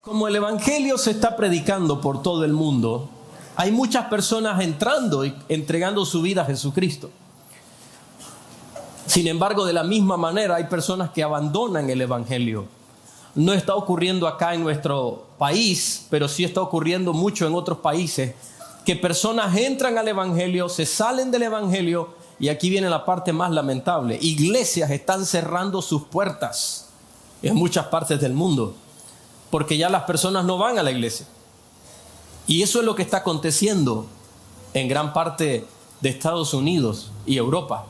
Como el evangelio se está predicando por todo el mundo, hay muchas personas entrando y entregando su vida a Jesucristo. Sin embargo, de la misma manera hay personas que abandonan el evangelio. No está ocurriendo acá en nuestro país, pero sí está ocurriendo mucho en otros países, que personas entran al evangelio, se salen del evangelio, y aquí viene la parte más lamentable. Iglesias están cerrando sus puertas en muchas partes del mundo, porque ya las personas no van a la iglesia. Y eso es lo que está aconteciendo en gran parte de Estados Unidos y Europa.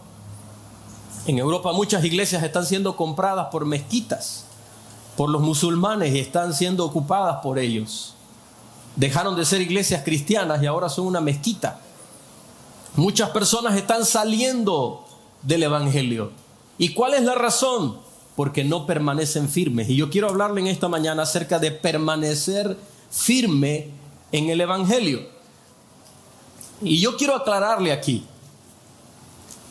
En Europa muchas iglesias están siendo compradas por mezquitas, por los musulmanes, y están siendo ocupadas por ellos. Dejaron de ser iglesias cristianas y ahora son una mezquita. Muchas personas están saliendo del evangelio. ¿Y cuál es la razón? Porque no permanecen firmes. Y yo quiero hablarle en esta mañana acerca de permanecer firme en el evangelio. Y yo quiero aclararle aquí.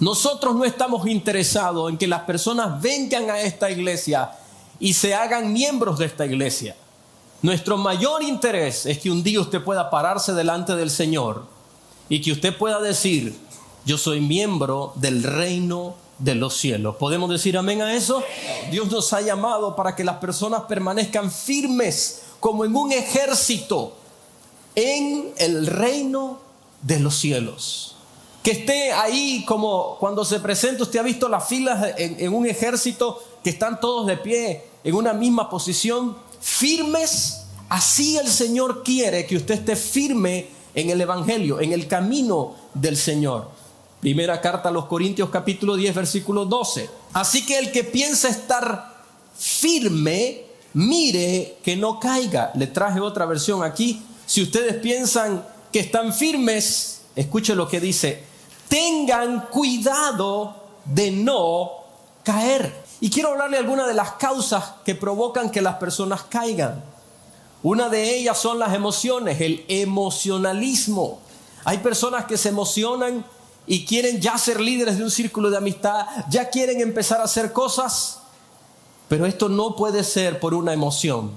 Nosotros no estamos interesados en que las personas vengan a esta iglesia y se hagan miembros de esta iglesia. Nuestro mayor interés es que un día usted pueda pararse delante del Señor y que usted pueda decir: yo soy miembro del reino de los cielos. ¿Podemos decir amén a eso? Dios nos ha llamado para que las personas permanezcan firmes como en un ejército en el reino de los cielos. Que esté ahí como cuando se presenta, usted ha visto las filas en un ejército que están todos de pie en una misma posición, firmes. Así el Señor quiere que usted esté firme en el evangelio, en el camino del Señor. Primera carta a los Corintios capítulo 10 versículo 12. Así que el que piensa estar firme, mire que no caiga. Le traje otra versión aquí. Si ustedes piensan que están firmes, escuche lo que dice: tengan cuidado de no caer. Y quiero hablarle de algunas de las causas que provocan que las personas caigan. Una de ellas son las emociones, el emocionalismo. Hay personas que se emocionan y quieren ya ser líderes de un círculo de amistad, ya quieren empezar a hacer cosas, pero esto no puede ser por una emoción.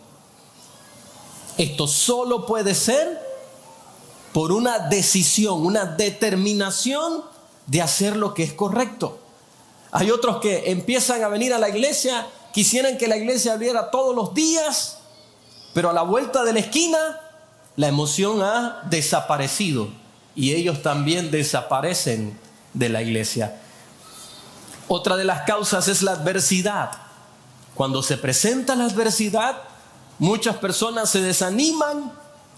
Esto solo puede ser por una decisión, una determinación de hacer lo que es correcto. Hay otros que empiezan a venir a la iglesia, quisieran que la iglesia abriera todos los días, pero a la vuelta de la esquina la emoción ha desaparecido y ellos también desaparecen de la iglesia. Otra de las causas es la adversidad. Cuando se presenta la adversidad, muchas personas se desaniman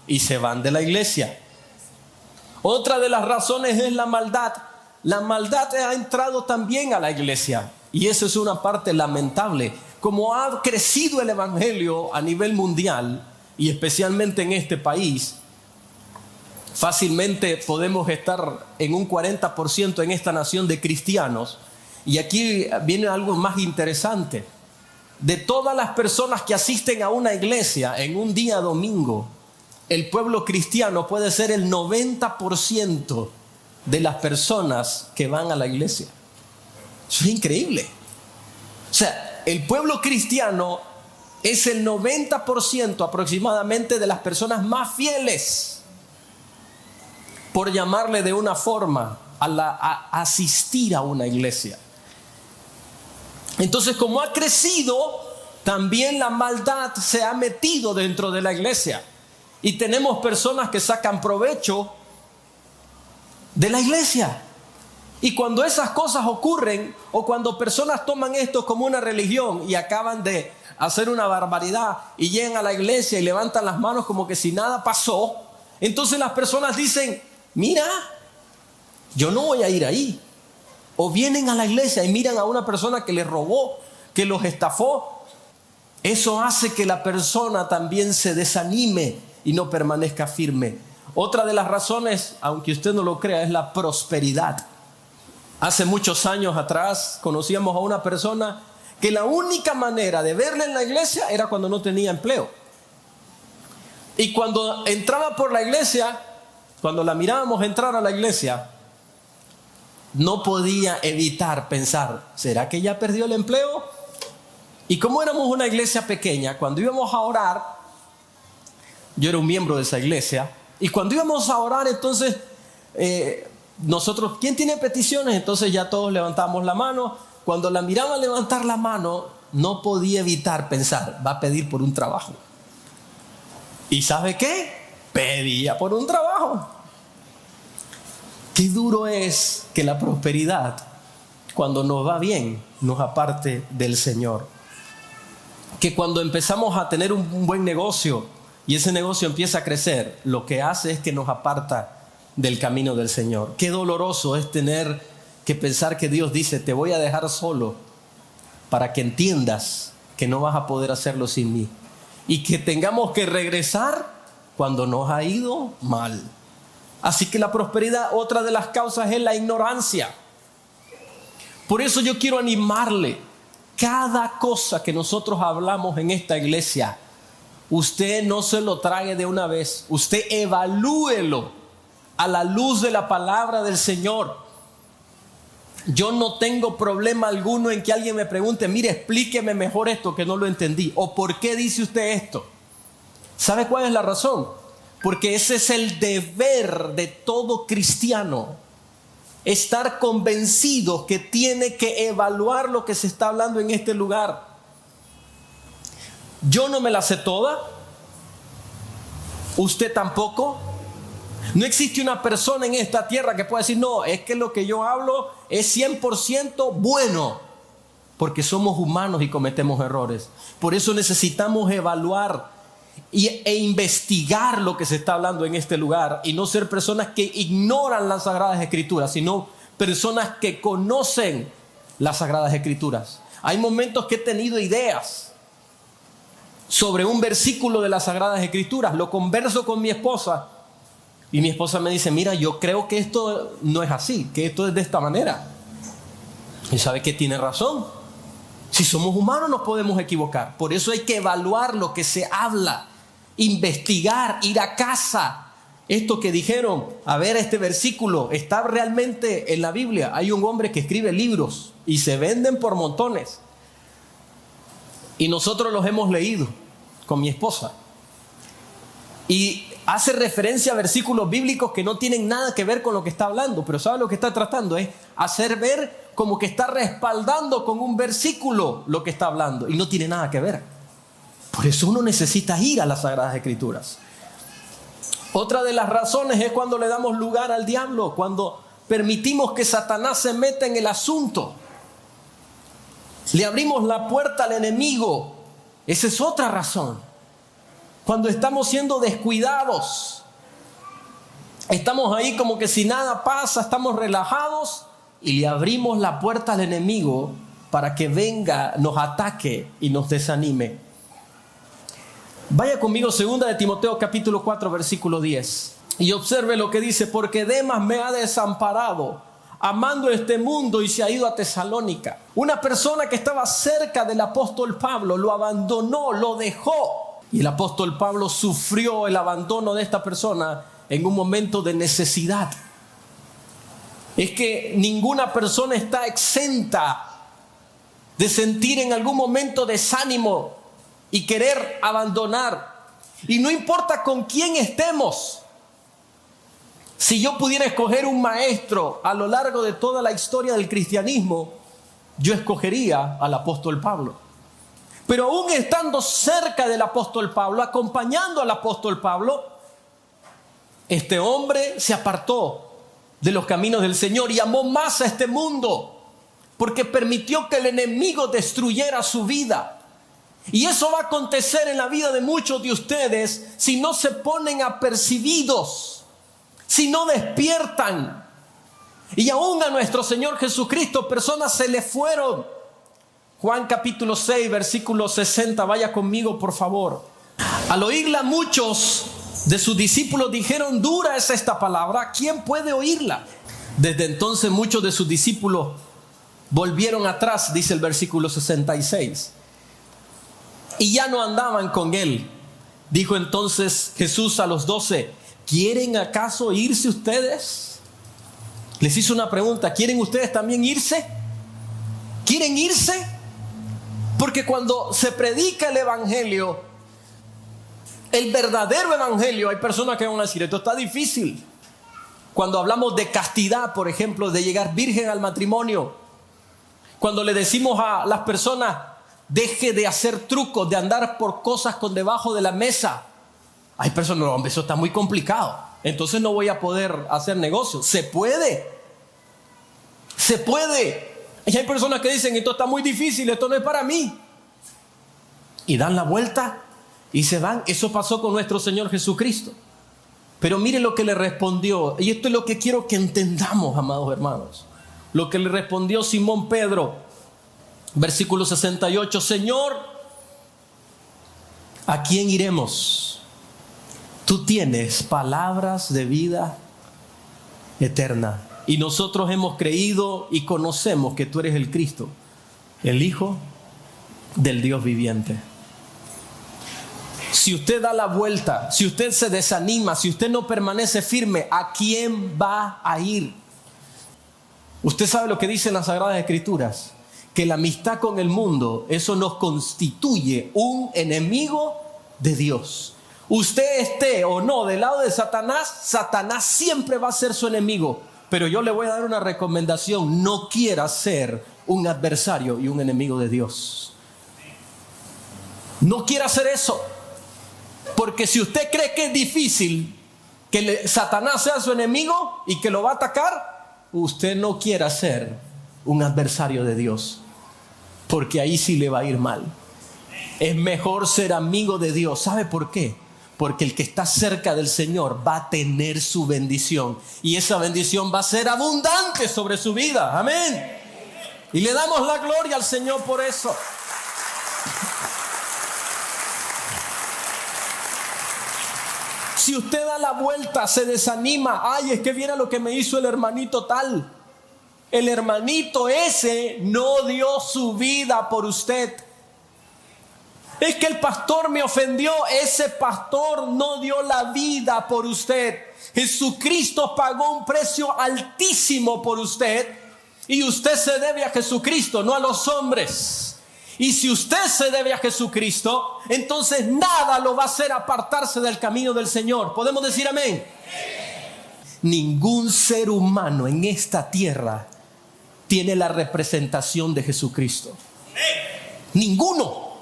y se van de la iglesia. Otra de las razones es la maldad. La maldad ha entrado también a la iglesia y eso es una parte lamentable. Como ha crecido el evangelio a nivel mundial y especialmente en este país, fácilmente podemos estar en un 40% en esta nación de cristianos. Y aquí viene algo más interesante. De todas las personas que asisten a una iglesia en un día domingo, el pueblo cristiano puede ser el 90% de las personas que van a la iglesia. Eso es increíble. O sea, el pueblo cristiano es el 90% aproximadamente de las personas más fieles, por llamarle de una forma, a asistir a una iglesia. Entonces, como ha crecido, también la maldad se ha metido dentro de la iglesia. Y tenemos personas que sacan provecho de la iglesia. Y cuando esas cosas ocurren, o cuando personas toman esto como una religión y acaban de hacer una barbaridad y llegan a la iglesia y levantan las manos como que si nada pasó, entonces las personas dicen: mira, yo no voy a ir ahí. O vienen a la iglesia y miran a una persona que les robó, que los estafó. Eso hace que la persona también se desanime y no permanezca firme. Otra de las razones, aunque usted no lo crea, es la prosperidad. Hace muchos años atrás conocíamos a una persona que la única manera de verla en la iglesia era cuando no tenía empleo. Y cuando entraba por la iglesia, cuando la mirábamos entrar a la iglesia, no podía evitar pensar: ¿será que ya perdió el empleo? Y como éramos una iglesia pequeña, cuando íbamos a orar, Yo era un miembro de esa iglesia. Y cuando íbamos a orar, entonces, nosotros, ¿quién tiene peticiones? Entonces ya todos levantamos la mano. Cuando la miraba levantar la mano, no podía evitar pensar, va a pedir por un trabajo. ¿Y sabe qué? Pedía por un trabajo. Qué duro es que la prosperidad, cuando nos va bien, nos aparte del Señor. Que cuando empezamos a tener un buen negocio y ese negocio empieza a crecer, lo que hace es que nos aparta del camino del Señor. Qué doloroso es tener que pensar que Dios dice, te voy a dejar solo para que entiendas que no vas a poder hacerlo sin mí. Y que tengamos que regresar cuando nos ha ido mal. Así que la prosperidad, otra de las causas es la ignorancia. Por eso yo quiero animarle. Cada cosa que nosotros hablamos en esta iglesia, usted no se lo trague de una vez. Usted evalúelo a la luz de la palabra del Señor. Yo no tengo problema alguno en que alguien me pregunte, mire, explíqueme mejor esto que no lo entendí. O ¿por qué dice usted esto? ¿Sabe cuál es la razón? Porque ese es el deber de todo cristiano. Estar convencido que tiene que evaluar lo que se está hablando en este lugar. Yo no me la sé toda. Usted tampoco. No existe una persona en esta tierra que pueda decir, no, es que lo que yo hablo es 100% bueno. Porque somos humanos y cometemos errores. Por eso necesitamos evaluar e investigar lo que se está hablando en este lugar y no ser personas que ignoran las Sagradas Escrituras, sino personas que conocen las Sagradas Escrituras. Hay momentos que he tenido ideas sobre un versículo de las Sagradas Escrituras, lo converso con mi esposa y mi esposa me dice, mira, yo creo que esto no es así, que esto es de esta manera. Y sabe que tiene razón. Si somos humanos nos podemos equivocar. Por eso hay que evaluar lo que se habla, investigar, ir a casa. Esto que dijeron, a ver, este versículo, ¿está realmente en la Biblia? Hay un hombre que escribe libros y se venden por montones. Y nosotros los hemos leído con mi esposa. Y hace referencia a versículos bíblicos que no tienen nada que ver con lo que está hablando. Pero ¿sabe lo que está tratando? Es hacer ver como que está respaldando con un versículo lo que está hablando. Y no tiene nada que ver. Por eso uno necesita ir a las Sagradas Escrituras. Otra de las razones es cuando le damos lugar al diablo, cuando permitimos que Satanás se meta en el asunto. Le abrimos la puerta al enemigo. Esa es otra razón. Cuando estamos siendo descuidados, estamos ahí como que si nada pasa, estamos relajados y le abrimos la puerta al enemigo para que venga, nos ataque y nos desanime. Vaya conmigo, 2 de Timoteo capítulo 4 versículo 10 y observe lo que dice, porque Demas me ha desamparado amando este mundo y se ha ido a Tesalónica. Una persona que estaba cerca del apóstol Pablo lo abandonó, lo dejó. Y el apóstol Pablo sufrió el abandono de esta persona en un momento de necesidad. Es que ninguna persona está exenta de sentir en algún momento desánimo y querer abandonar. Y no importa con quién estemos. Si yo pudiera escoger un maestro a lo largo de toda la historia del cristianismo, yo escogería al apóstol Pablo. Pero aún estando cerca del apóstol Pablo, acompañando al apóstol Pablo, este hombre se apartó de los caminos del Señor y amó más a este mundo, porque permitió que el enemigo destruyera su vida. Y eso va a acontecer en la vida de muchos de ustedes si no se ponen apercibidos, si no despiertan. Y aún a nuestro Señor Jesucristo personas se le fueron. Juan capítulo 6 versículo 60, vaya conmigo por favor. Al oírla muchos de sus discípulos dijeron, dura es esta palabra, ¿quién puede oírla? Desde entonces muchos de sus discípulos volvieron atrás, dice el versículo 66. Y ya no andaban con él. Dijo entonces Jesús a los 12, ¿quieren acaso irse ustedes? Les hizo una pregunta, ¿quieren ustedes también irse? ¿Quieren irse? Porque cuando se predica el evangelio, El verdadero evangelio, hay personas que van a decir, esto está difícil. Cuando hablamos de castidad, por ejemplo, de llegar virgen al matrimonio, cuando le decimos a las personas, deje de hacer trucos, de andar por cosas con debajo de la mesa. Hay personas, no, hombre, eso está muy complicado, entonces no voy a poder hacer negocio. Se puede. Se puede. Y hay personas que dicen, esto está muy difícil, esto no es para mí. Y dan la vuelta y se van. Eso pasó con nuestro Señor Jesucristo. Pero mire lo que le respondió. Y esto es lo que quiero que entendamos, amados hermanos. Lo que le respondió Simón Pedro. Versículo 68. Señor, ¿a quién iremos? Tú tienes palabras de vida eterna. Y nosotros hemos creído y conocemos que tú eres el Cristo, el Hijo del Dios viviente. Si usted da la vuelta, si usted se desanima, si usted no permanece firme, ¿a quién va a ir? Usted sabe lo que dicen las Sagradas Escrituras, que la amistad con el mundo, eso nos constituye un enemigo de Dios. Usted esté o no del lado de Satanás, Satanás siempre va a ser su enemigo. Pero yo le voy a dar una recomendación: no quiera ser un adversario y un enemigo de Dios. No quiera hacer eso. Porque si usted cree que es difícil que Satanás sea su enemigo y que lo va a atacar, usted no quiera ser un adversario de Dios, porque ahí sí le va a ir mal. Es mejor ser amigo de Dios. ¿Sabe por qué? Porque el que está cerca del Señor va a tener su bendición, y esa bendición va a ser abundante sobre su vida. Amén. Y le damos la gloria al Señor por eso. Si usted da la vuelta, se desanima, ay, es que viera lo que me hizo el hermanito tal. El hermanito ese no dio su vida por usted. Es que el pastor me ofendió, ese pastor no dio la vida por usted. Jesucristo pagó un precio altísimo por usted, y usted se debe a Jesucristo, no a los hombres. Y si usted se debe a Jesucristo, entonces nada lo va a hacer apartarse del camino del Señor. ¿Podemos decir amén? Ningún ser humano en esta tierra tiene la representación de Jesucristo. Ninguno.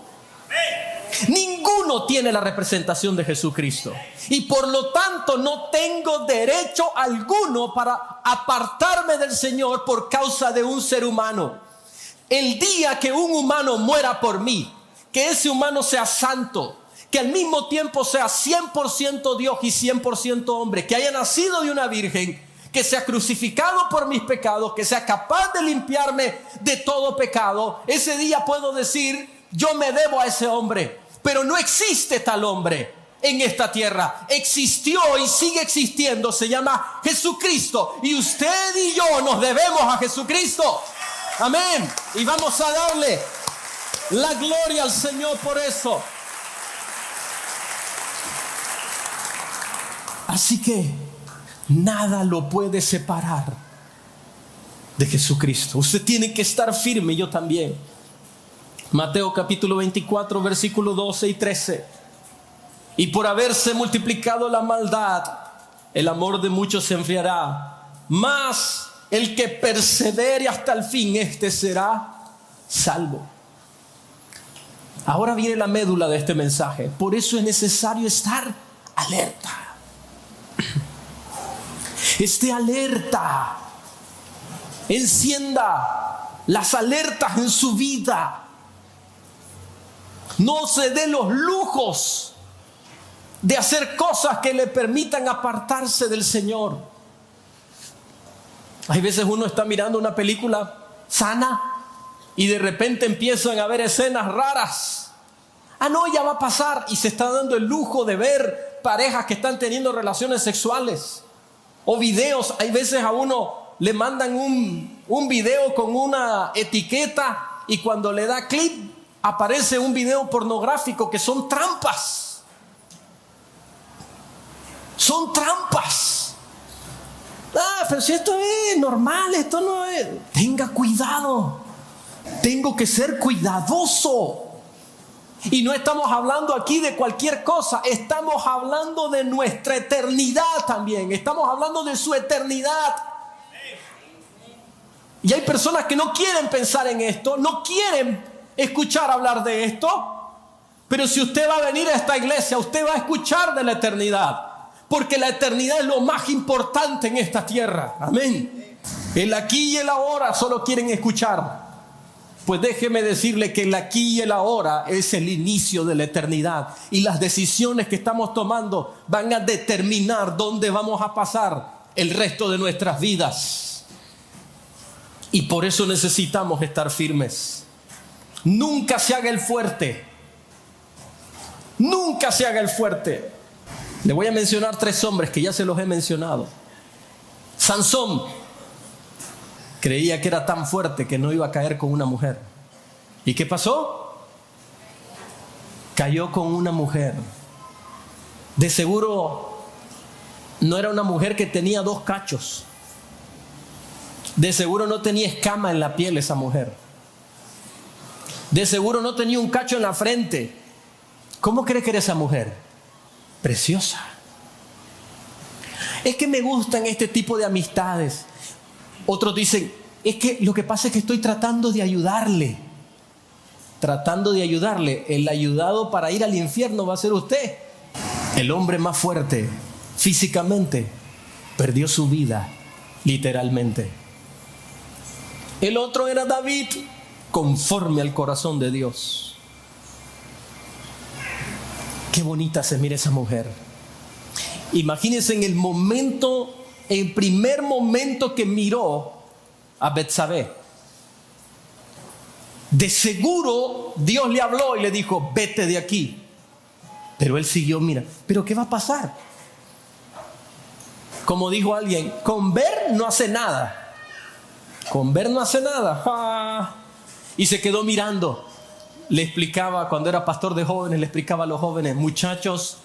Ninguno tiene la representación de Jesucristo. Y por lo tanto no tengo derecho alguno para apartarme del Señor por causa de un ser humano. El día que un humano muera por mí, que ese humano sea santo, que al mismo tiempo sea 100% Dios y 100% hombre, que haya nacido de una virgen, que sea crucificado por mis pecados, que sea capaz de limpiarme de todo pecado, ese día puedo decir, yo me debo a ese hombre. Pero no existe tal hombre en esta tierra. Existió y sigue existiendo, se llama Jesucristo, y usted y yo nos debemos a Jesucristo. Amén. Y vamos a darle la gloria al Señor por eso. Así que nada lo puede separar de Jesucristo. Usted tiene que estar firme, yo también. Mateo capítulo 24, versículos 12 y 13. Y por haberse multiplicado la maldad, el amor de muchos se enfriará. Mas el que persevere hasta el fin, este será salvo. Ahora viene la médula de este mensaje. Por eso es necesario estar alerta. Esté alerta. Encienda las alertas en su vida. No se dé los lujos de hacer cosas que le permitan apartarse del Señor. Hay veces uno está mirando una película sana y de repente empiezan a ver escenas raras. Ah, no, ya va a pasar, y se está dando el lujo de ver parejas que están teniendo relaciones sexuales o videos. Hay veces a uno le mandan un video con una etiqueta, y cuando le da clic aparece un video pornográfico, que son trampas. Son trampas. Ah, pero si esto es normal, esto no es. Tenga cuidado. Tengo que ser cuidadoso. Y no estamos hablando aquí de cualquier cosa, estamos hablando de nuestra eternidad también, estamos hablando de su eternidad. Y hay personas que no quieren pensar en esto, no quieren escuchar hablar de esto, pero si usted va a venir a esta iglesia, usted va a escuchar de la eternidad, porque la eternidad es lo más importante en esta tierra. Amén. El aquí y el ahora solo quieren escuchar. Pues déjeme decirle que el aquí y el ahora es el inicio de la eternidad. Y las decisiones que estamos tomando van a determinar dónde vamos a pasar el resto de nuestras vidas. Y por eso necesitamos estar firmes. Nunca se haga el fuerte. Nunca se haga el fuerte. Le voy a mencionar 3 hombres que ya se los he mencionado. Sansón creía que era tan fuerte que no iba a caer con una mujer. ¿Y qué pasó? Cayó con una mujer. De seguro no era una mujer que tenía 2 cachos. De seguro no tenía escama en la piel esa mujer. De seguro no tenía un cacho en la frente. ¿Cómo cree que era esa mujer? Preciosa. Es que me gustan este tipo de amistades. Otros dicen, es que lo que pasa es que estoy tratando de ayudarle. Tratando de ayudarle. El ayudado para ir al infierno va a ser usted. El hombre más fuerte físicamente perdió su vida literalmente. El otro era David, conforme al corazón de Dios. Qué bonita se mira esa mujer. Imagínense en el momento, el primer momento que miró a Betsabé. De seguro Dios le habló y le dijo, vete de aquí. Pero él siguió, mira, ¿pero qué va a pasar? Como dijo alguien, con ver no hace nada. Con ver no hace nada. Y se quedó mirando. Le explicaba, cuando era pastor de jóvenes, le explicaba a los jóvenes, muchachos,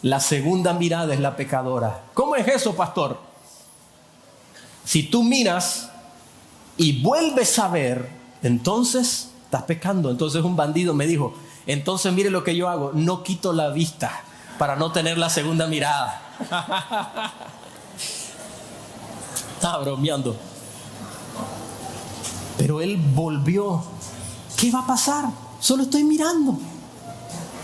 la segunda mirada es la pecadora. ¿Cómo es eso, pastor? Si tú miras y vuelves a ver, entonces estás pecando. Entonces un bandido me dijo, entonces mire lo que yo hago, no quito la vista para no tener la segunda mirada. Estaba bromeando. Pero él volvió. ¿Qué va a pasar? Solo estoy mirando.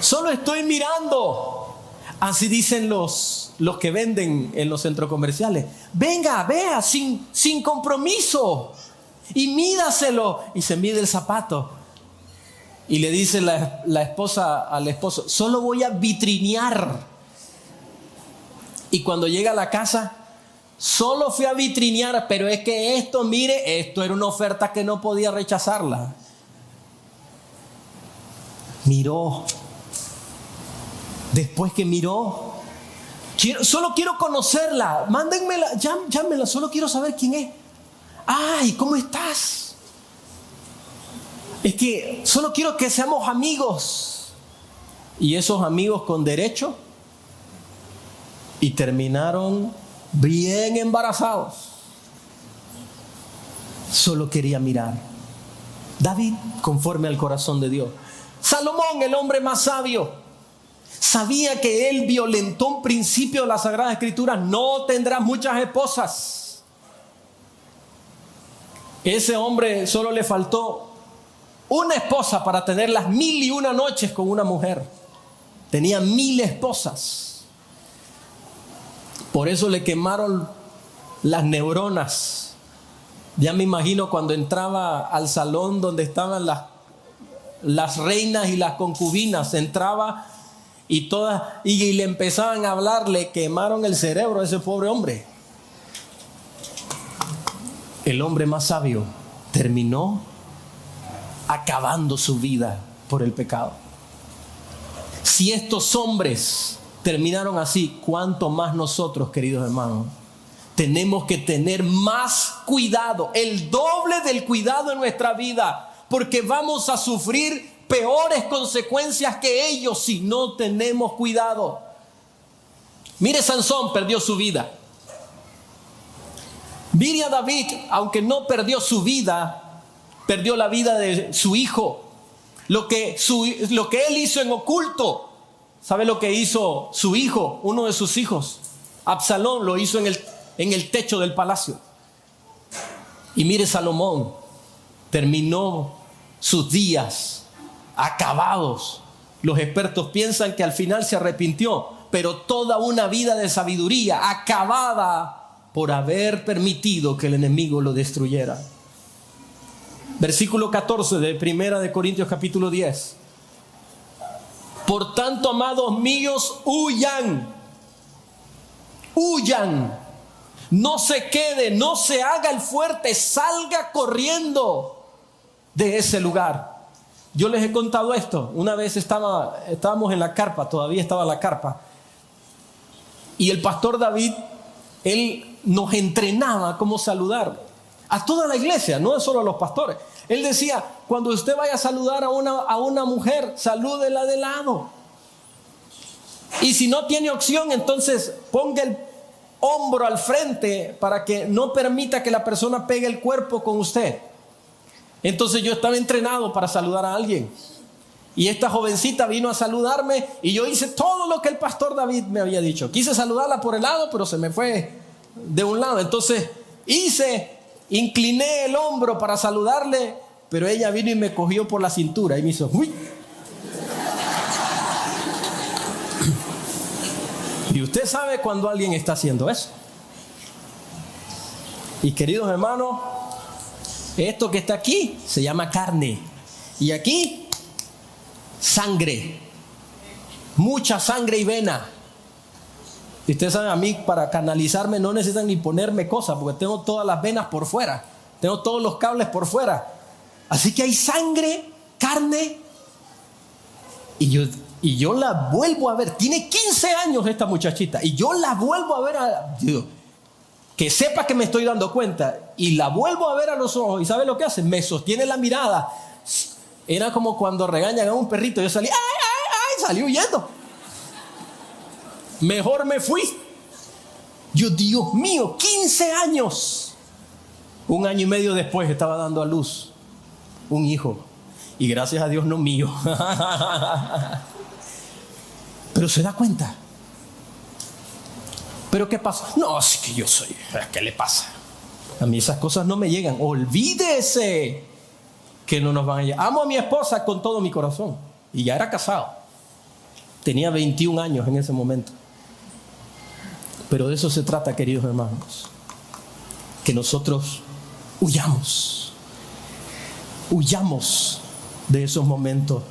Solo estoy mirando. Así dicen los que venden en los centros comerciales. Venga, vea, sin compromiso. Y mídaselo. Y se mide el zapato. Y le dice la esposa al esposo, solo voy a vitrinear. Y cuando llega a la casa, solo fui a vitrinear, pero es que esto, mire, esto era una oferta que no podía rechazarla. Miró. Después que miró, solo quiero conocerla. Mándenmela, llámenla, solo quiero saber quién es. Ay, ¿cómo estás? Es que solo quiero que seamos amigos. Y esos amigos con derecho. Y terminaron bien embarazados. Solo quería mirar. David, conforme al corazón de Dios. Salomón, el hombre más sabio, sabía que él violentó un principio de la Sagrada Escritura: no tendrás muchas esposas. Ese hombre solo le faltó una esposa para tener las 1001 noches con una mujer. Tenía 1000 esposas. Por eso le quemaron las neuronas. Ya me imagino cuando entraba al salón donde estaban las reinas y las concubinas, entraba y todas y le empezaban a hablar, le quemaron el cerebro a ese pobre hombre. El hombre más sabio terminó acabando su vida por el pecado. Si estos hombres terminaron así, ¿cuánto más nosotros, queridos hermanos? Tenemos que tener más cuidado, el doble del cuidado en nuestra vida, porque vamos a sufrir peores consecuencias que ellos si no tenemos cuidado. Mire, Sansón perdió su vida. Mire a David, aunque no perdió su vida, perdió la vida de su hijo. Lo que él hizo en oculto. ¿Sabe lo que hizo su hijo? Uno de sus hijos, Absalón, lo hizo en el techo del palacio. Y mire, Salomón terminó sus días acabados. Los expertos piensan que al final se arrepintió, pero toda una vida de sabiduría acabada por haber permitido que el enemigo lo destruyera. Versículo 14 de 1 de Corintios capítulo 10. Por tanto, amados míos, huyan. No se quede, no se haga el fuerte, salga corriendo de ese lugar. Yo les he contado esto. Una vez estábamos en la carpa, todavía estaba la carpa. Y el pastor David, él nos entrenaba cómo saludar a toda la iglesia, no solo a los pastores. Él decía, cuando usted vaya a saludar a una mujer, salúdela de lado. Y si no tiene opción, entonces ponga el hombro al frente para que no permita que la persona pegue el cuerpo con usted. Entonces yo estaba entrenado para saludar a alguien. Y esta jovencita vino a saludarme y yo hice todo lo que el pastor David me había dicho. Quise saludarla por el lado, pero se me fue de un lado. Entonces incliné el hombro para saludarle, pero ella vino y me cogió por la cintura y me hizo ¡uy! Y usted sabe cuando alguien está haciendo eso. Y queridos hermanos, esto que está aquí se llama carne. Y aquí, sangre. Mucha sangre y vena. Y ustedes saben, a mí para canalizarme no necesitan ni ponerme cosas, porque tengo todas las venas por fuera. Tengo todos los cables por fuera. Así que hay sangre, carne. Y yo la vuelvo a ver. Tiene 15 años esta muchachita. Y yo la vuelvo a ver. Digo, que sepa que me estoy dando cuenta. Y la vuelvo a ver a los ojos. ¿Y sabe lo que hace? Me sostiene la mirada. Era como cuando regañan a un perrito. Yo salí, ¡ay, ay, ay! Salí huyendo. Mejor me fui. Yo, Dios mío, 15 años. 1 año y medio después estaba dando a luz un hijo. Y gracias a Dios no mío. Pero se da cuenta. ¿Pero qué pasa? No, es que yo soy. ¿Qué le pasa? A mí esas cosas no me llegan. Olvídese que no nos van a llegar. Amo a mi esposa con todo mi corazón. Y ya era casado. Tenía 21 años en ese momento. Pero de eso se trata, queridos hermanos. Que nosotros huyamos. Huyamos de esos momentos.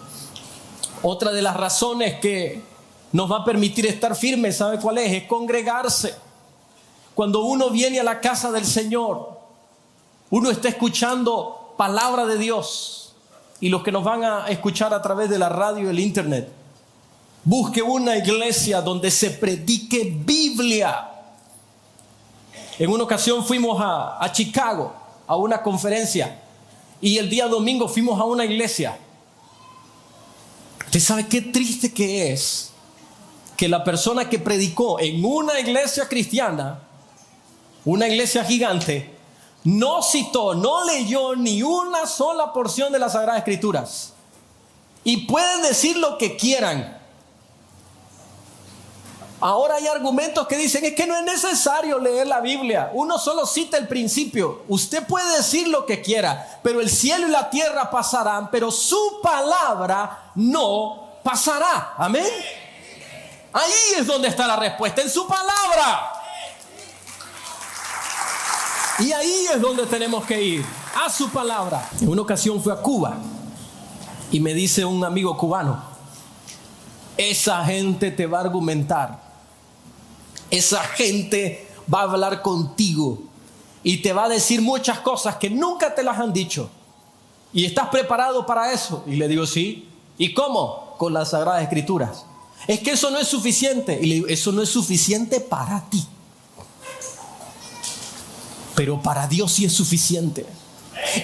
Otra de las razones que nos va a permitir estar firmes, ¿sabe cuál es? Es congregarse. Cuando uno viene a la casa del Señor, uno está escuchando palabra de Dios. Y los que nos van a escuchar a través de la radio y el internet, busque una iglesia donde se predique Biblia. En una ocasión fuimos a Chicago a una conferencia y el día domingo fuimos a una iglesia. ¿Usted sabe qué triste que es que la persona que predicó en una iglesia cristiana, una iglesia gigante, no citó, no leyó ni una sola porción de las Sagradas Escrituras? Y pueden decir lo que quieran. Ahora hay argumentos que dicen, es que no es necesario leer la Biblia. Uno solo cita el principio. Usted puede decir lo que quiera, pero el cielo y la tierra pasarán, pero su palabra no pasará. Amén. Ahí es donde está la respuesta, en su palabra. Y ahí es donde tenemos que ir, a su palabra. En una ocasión fui a Cuba y me dice un amigo cubano, esa gente te va a argumentar. Esa gente va a hablar contigo y te va a decir muchas cosas que nunca te las han dicho. ¿Y estás preparado para eso? Y le digo, sí. ¿Y cómo? Con las Sagradas Escrituras. Es que eso no es suficiente. Y le digo, eso no es suficiente para ti. Pero para Dios sí es suficiente.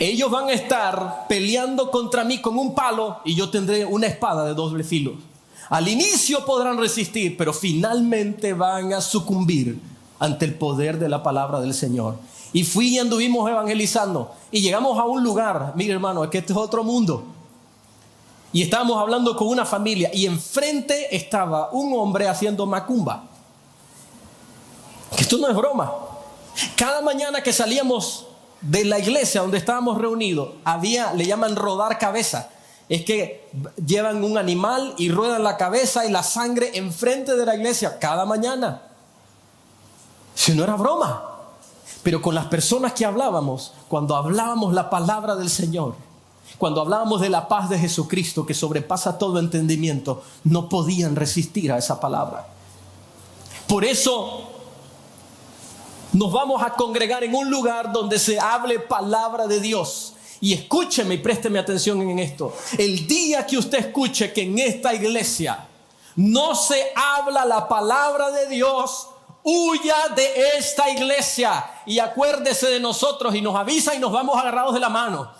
Ellos van a estar peleando contra mí con un palo y yo tendré una espada de doble filo. Al inicio podrán resistir, pero finalmente van a sucumbir ante el poder de la palabra del Señor. Y fui y anduvimos evangelizando. Y llegamos a un lugar, mire hermano, es que este es otro mundo. y estábamos hablando con una familia y enfrente estaba un hombre haciendo macumba. Que esto no es broma. Cada mañana que salíamos de la iglesia donde estábamos reunidos, le llaman rodar cabeza. Es que llevan un animal y ruedan la cabeza y la sangre enfrente de la iglesia cada mañana. Si no era broma. Pero con las personas que hablábamos, cuando hablábamos la palabra del Señor, cuando hablábamos de la paz de Jesucristo que sobrepasa todo entendimiento, no podían resistir a esa palabra. Por eso nos vamos a congregar en un lugar donde se hable palabra de Dios. Y escúcheme y présteme atención en esto. El día que usted escuche que en esta iglesia no se habla la palabra de Dios, huya de esta iglesia y acuérdese de nosotros y nos avisa y nos vamos agarrados de la mano.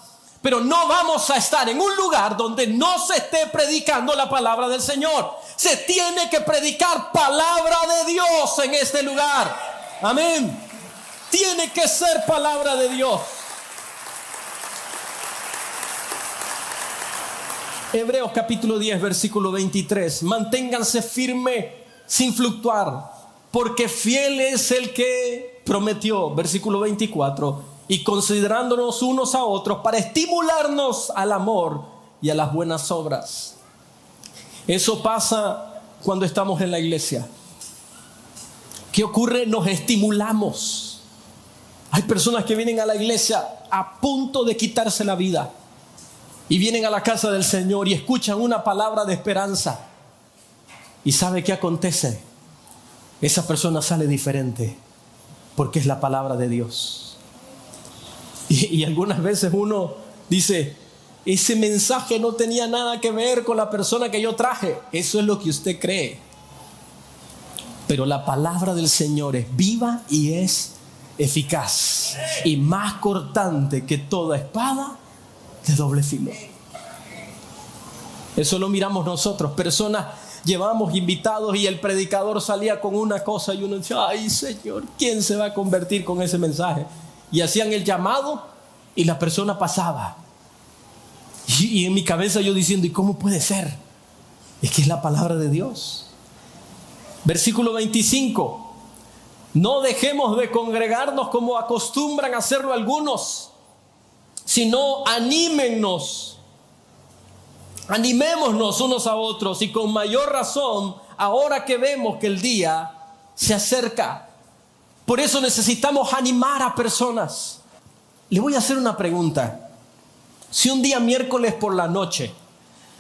Pero no vamos a estar en un lugar donde no se esté predicando la palabra del Señor. Se tiene que predicar palabra de Dios en este lugar. Amén. Tiene que ser palabra de Dios. Hebreos capítulo 10, versículo 23. Manténganse firmes sin fluctuar, porque fiel es el que prometió. Versículo 24. Y considerándonos unos a otros para estimularnos al amor y a las buenas obras. Eso pasa cuando estamos en la iglesia. ¿Qué ocurre? Nos estimulamos. Hay personas que vienen a la iglesia a punto de quitarse la vida y vienen a la casa del Señor y escuchan una palabra de esperanza. ¿Y sabe qué acontece? Esa persona sale diferente porque es la palabra de Dios. Y algunas veces uno dice, ese mensaje no tenía nada que ver con la persona que yo traje. Eso es lo que usted cree. Pero la palabra del Señor es viva y es eficaz y más cortante que toda espada de doble filo. Eso lo miramos nosotros. Personas llevamos invitados y el predicador salía con una cosa y uno decía, ay Señor, ¿quién se va a convertir con ese mensaje? Y hacían el llamado y la persona pasaba. Y en mi cabeza yo diciendo, ¿y cómo puede ser? Es que es la palabra de Dios. Versículo 25. No dejemos de congregarnos como acostumbran a hacerlo algunos, sino animémonos unos a otros, y con mayor razón ahora que vemos que el día se acerca. Por eso necesitamos animar a personas. Le voy a hacer una pregunta. Si un día miércoles por la noche,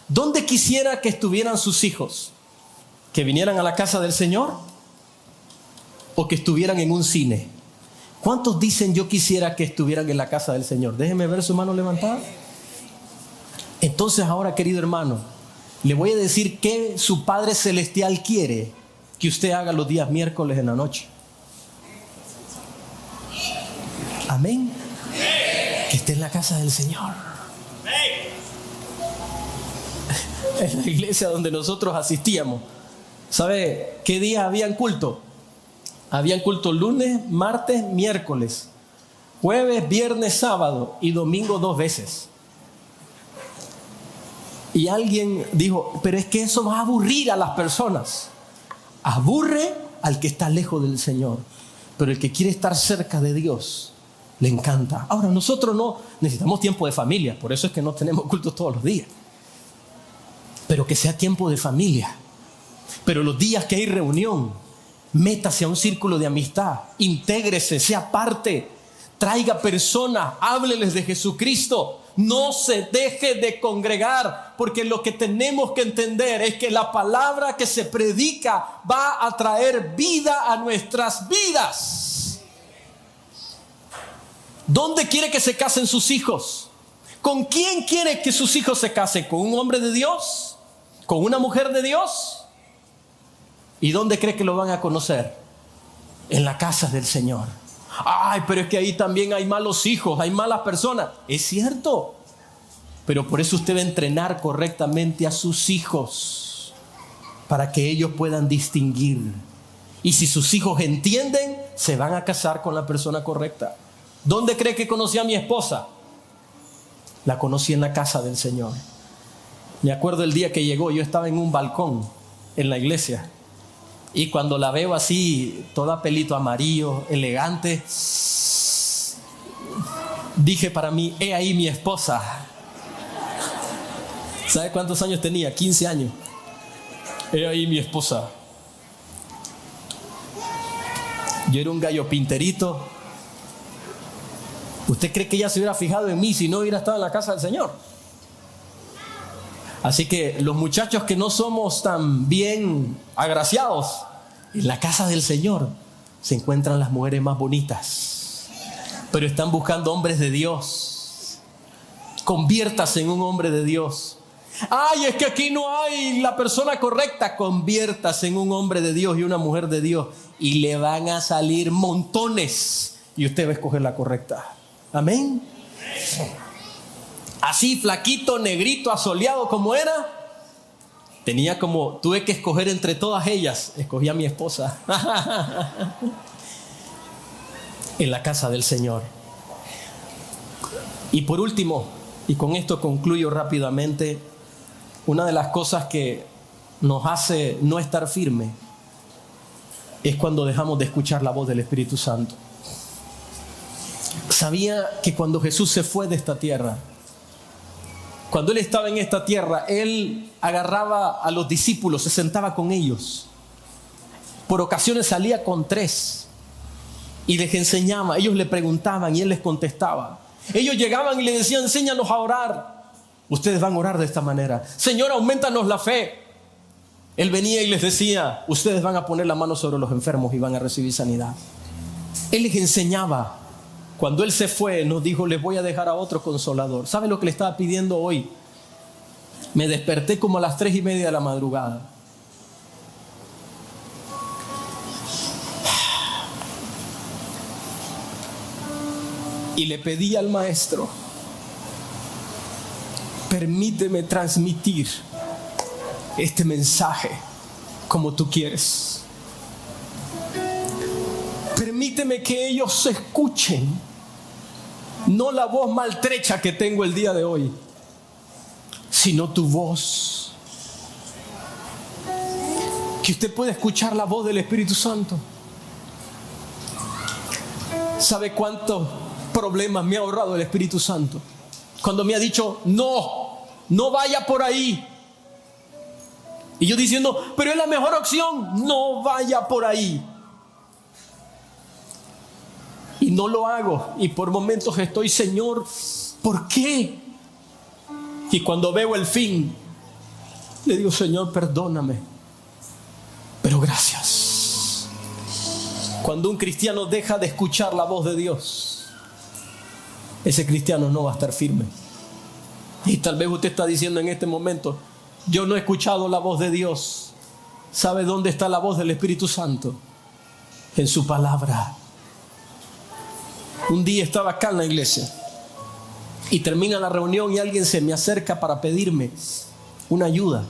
¿dónde quisiera que estuvieran sus hijos? ¿Que vinieran a la casa del Señor? ¿O que estuvieran en un cine? ¿Cuántos dicen yo quisiera que estuvieran en la casa del Señor? Déjeme ver su mano levantada. Entonces ahora, querido hermano, le voy a decir que su Padre Celestial quiere que usted haga los días miércoles en la noche. Amén. Que esté en la casa del Señor. En la iglesia donde nosotros asistíamos, ¿sabe qué día habían culto? Habían culto lunes, martes, miércoles, jueves, viernes, sábado y domingo 2 veces. Y alguien dijo, pero es que eso va a aburrir a las personas. Aburre al que está lejos del Señor, pero el que quiere estar cerca de Dios le encanta. Ahora, nosotros no necesitamos tiempo de familia, por eso es que no tenemos cultos todos los días. Pero que sea tiempo de familia. Pero los días que hay reunión, métase a un círculo de amistad, intégrese, sea parte, traiga personas, hábleles de Jesucristo. No se deje de congregar, porque lo que tenemos que entender es que la palabra que se predica va a traer vida a nuestras vidas. ¿Dónde quiere que se casen sus hijos? ¿Con quién quiere que sus hijos se casen? ¿Con un hombre de Dios? ¿Con una mujer de Dios? ¿Y dónde cree que lo van a conocer? En la casa del Señor. Ay, pero es que ahí también hay malos hijos, hay malas personas. Es cierto, pero por eso usted va a entrenar correctamente a sus hijos, para que ellos puedan distinguir. Y si sus hijos entienden, se van a casar con la persona correcta. ¿Dónde cree que conocí a mi esposa? La conocí en la casa del Señor. Me acuerdo el día que llegó, yo estaba en un balcón en la iglesia. Y cuando la veo así, toda pelito amarillo, elegante, dije para mí, he ahí mi esposa. ¿Sabe cuántos años tenía? 15 años. He ahí mi esposa. Yo era un gallo pinterito. ¿Usted cree que ella se hubiera fijado en mí si no hubiera estado en la casa del Señor? Así que los muchachos que no somos tan bien agraciados, en la casa del Señor se encuentran las mujeres más bonitas. Pero están buscando hombres de Dios. Conviértase en un hombre de Dios. Ay, es que aquí no hay la persona correcta. Conviértase en un hombre de Dios y una mujer de Dios. Y le van a salir montones. Y usted va a escoger la correcta. Amén. Así flaquito, negrito, asoleado como era. Tuve que escoger entre todas ellas. Escogí a mi esposa. En la casa del Señor. Y por último, y con esto concluyo rápidamente, una de las cosas que nos hace no estar firme es cuando dejamos de escuchar la voz del Espíritu Santo. Sabía que cuando Jesús se fue de esta tierra, cuando Él estaba en esta tierra, Él agarraba a los discípulos, se sentaba con ellos. Por ocasiones salía con 3 y les enseñaba. Ellos le preguntaban y Él les contestaba. Ellos llegaban y le decían, enséñanos a orar. Ustedes van a orar de esta manera. Señor, aumentanos la fe. Él venía y les decía, ustedes van a poner la mano sobre los enfermos y van a recibir sanidad. Él les enseñaba. Cuando Él se fue, nos dijo, les voy a dejar a otro consolador. ¿Sabe lo que le estaba pidiendo hoy? Me desperté como a las 3:30 de la madrugada. Y le pedí al Maestro, permíteme transmitir este mensaje como tú quieres. Permíteme que ellos escuchen, no la voz maltrecha que tengo el día de hoy, sino tu voz. Que usted pueda escuchar la voz del Espíritu Santo. ¿Sabe cuántos problemas me ha ahorrado el Espíritu Santo? Cuando me ha dicho, no vaya por ahí. Y yo diciendo, pero es la mejor opción, no vaya por ahí. Y no lo hago. Y por momentos estoy, Señor, ¿por qué? Y cuando veo el fin, le digo, Señor, perdóname, pero gracias. Cuando un cristiano deja de escuchar la voz de Dios, ese cristiano no va a estar firme. Y tal vez usted está diciendo en este momento, yo no he escuchado la voz de Dios. ¿Sabe dónde está la voz del Espíritu Santo? En su palabra. Un día estaba acá en la iglesia y termina la reunión y alguien se me acerca para pedirme una ayuda.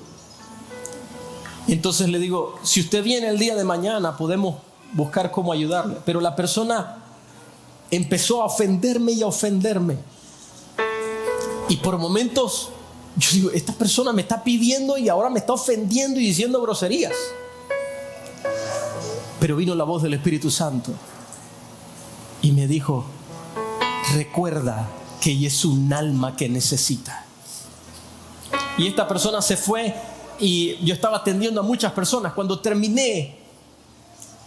Entonces le digo, si usted viene el día de mañana podemos buscar cómo ayudarle. Pero la persona empezó a ofenderme y a ofenderme. Y por momentos yo digo, esta persona me está pidiendo y ahora me está ofendiendo y diciendo groserías. Pero vino la voz del Espíritu Santo y me dijo, recuerda que ella es un alma que necesita. Y esta persona se fue y yo estaba atendiendo a muchas personas. Cuando terminé,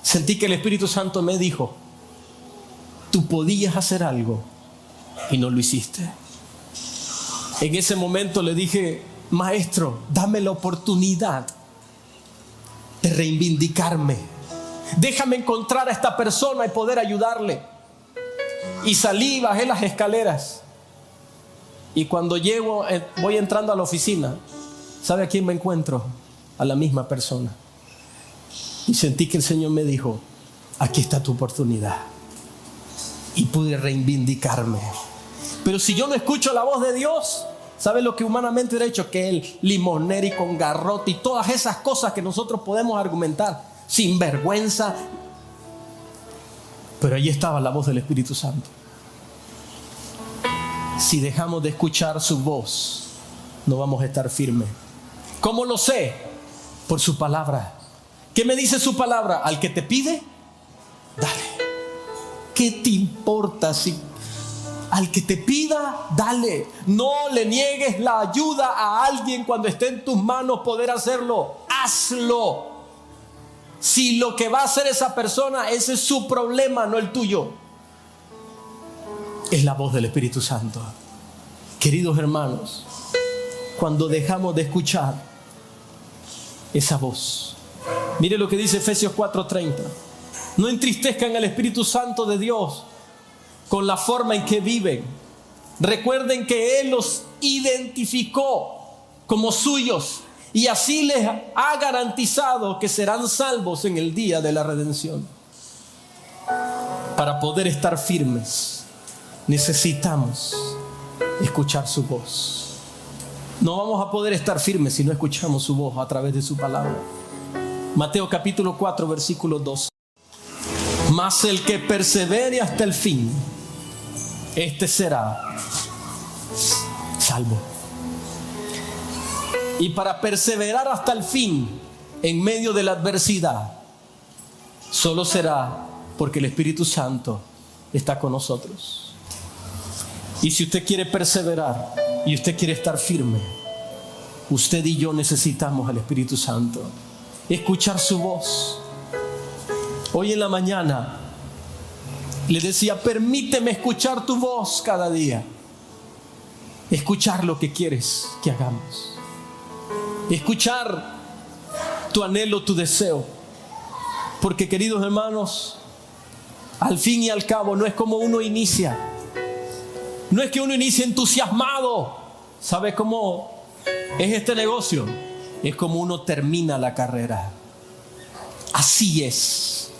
sentí que el Espíritu Santo me dijo, tú podías hacer algo y no lo hiciste. En ese momento le dije, Maestro, dame la oportunidad de reivindicarme. Déjame encontrar a esta persona y poder ayudarle. Y salí, bajé las escaleras. Y cuando llego, voy entrando a la oficina. ¿Sabe a quién me encuentro? A la misma persona. Y sentí que el Señor me dijo, aquí está tu oportunidad. Y pude reivindicarme. Pero si yo no escucho la voz de Dios, ¿sabe lo que humanamente he hecho? Que el limonero y con garrote y todas esas cosas que nosotros podemos argumentar, sin vergüenza. Pero allí estaba la voz del Espíritu Santo. Si dejamos de escuchar su voz, no vamos a estar firmes. ¿Cómo lo sé? Por su palabra. ¿Qué me dice su palabra? Al que te pide, dale. ¿Qué te importa si al que te pida, dale? No le niegues la ayuda a alguien cuando esté en tus manos poder hacerlo. Hazlo. Si lo que va a hacer esa persona, ese es su problema, no el tuyo. Es la voz del Espíritu Santo. Queridos hermanos, cuando dejamos de escuchar esa voz, mire lo que dice Efesios 4:30. No entristezcan al Espíritu Santo de Dios con la forma en que viven. Recuerden que Él los identificó como suyos y así les ha garantizado que serán salvos en el día de la redención. Para poder estar firmes, necesitamos escuchar su voz. No vamos a poder estar firmes si no escuchamos su voz a través de su palabra. Mateo capítulo 4, versículo 12. Mas el que persevere hasta el fin, este será salvo. Y para perseverar hasta el fin, en medio de la adversidad, solo será porque el Espíritu Santo está con nosotros. Y si usted quiere perseverar y usted quiere estar firme, usted y yo necesitamos al Espíritu Santo. Escuchar su voz. Hoy en la mañana le decía, permíteme escuchar tu voz cada día. Escuchar lo que quieres que hagamos. Escuchar tu anhelo, tu deseo. Porque, queridos hermanos, al fin y al cabo no es como uno inicia. No es que uno inicie entusiasmado. ¿Sabe cómo es este negocio? Es como uno termina la carrera. Así es.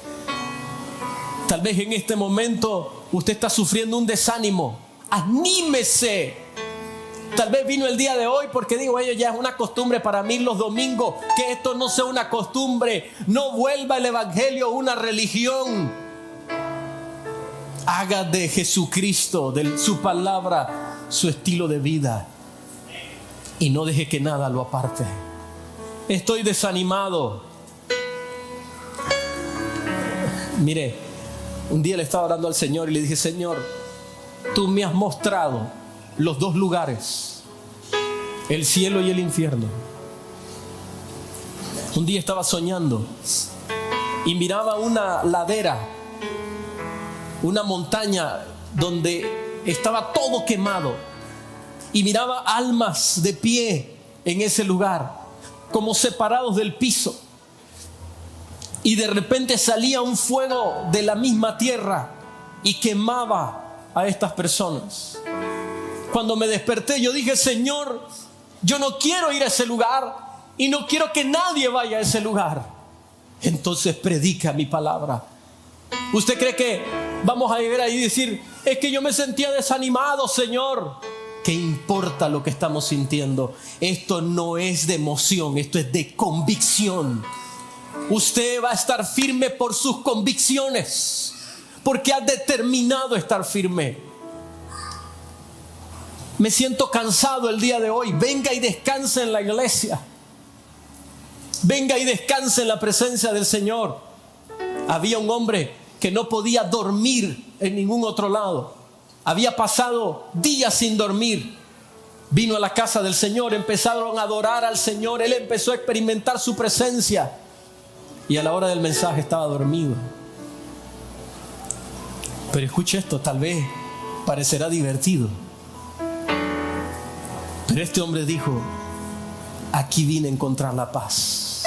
Tal vez en este momento usted está sufriendo un desánimo. Anímese. Tal vez vino el día de hoy porque digo, ya es una costumbre para mí los domingos. Que esto no sea una costumbre. No vuelva el evangelio una religión. Haga de Jesucristo, de su palabra, su estilo de vida. Y no deje que nada lo aparte. Estoy desanimado. Mire, un día le estaba orando al Señor y le dije, Señor, tú me has mostrado los dos lugares, el cielo y el infierno. Un día estaba soñando y miraba una ladera, una montaña donde estaba todo quemado, y miraba almas de pie en ese lugar, como separados del piso. Y de repente salía un fuego de la misma tierra y quemaba a estas personas. Cuando me desperté, yo dije, Señor, yo no quiero ir a ese lugar y no quiero que nadie vaya a ese lugar. Entonces predica mi palabra. ¿Usted cree que vamos a llegar ahí y decir, es que yo me sentía desanimado, Señor? ¿Qué importa lo que estamos sintiendo? Esto no es de emoción, esto es de convicción. Usted va a estar firme por sus convicciones, porque ha determinado estar firme. Me siento cansado el día de hoy. Venga y descanse en la iglesia. Venga y descanse en la presencia del Señor. Había un hombre que no podía dormir en ningún otro lado. Había pasado días sin dormir. Vino a la casa del Señor, empezaron a adorar al Señor. Él empezó a experimentar su presencia. Y a la hora del mensaje estaba dormido. Pero escuche esto, tal vez parecerá divertido. Pero este hombre dijo, aquí vine a encontrar la paz.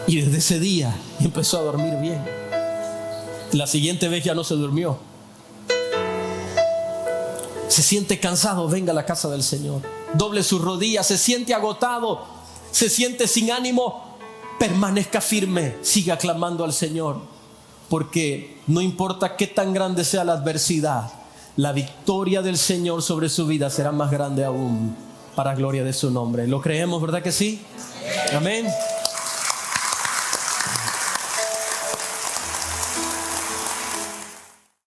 Y desde ese día empezó a dormir bien. La siguiente vez ya no se durmió. Se siente cansado, venga a la casa del Señor. Doble sus rodillas, se siente agotado, se siente sin ánimo. Permanezca firme, siga clamando al Señor, porque no importa qué tan grande sea la adversidad, la victoria del Señor sobre su vida será más grande aún, para gloria de su nombre. ¿Lo creemos, verdad que sí? Amén.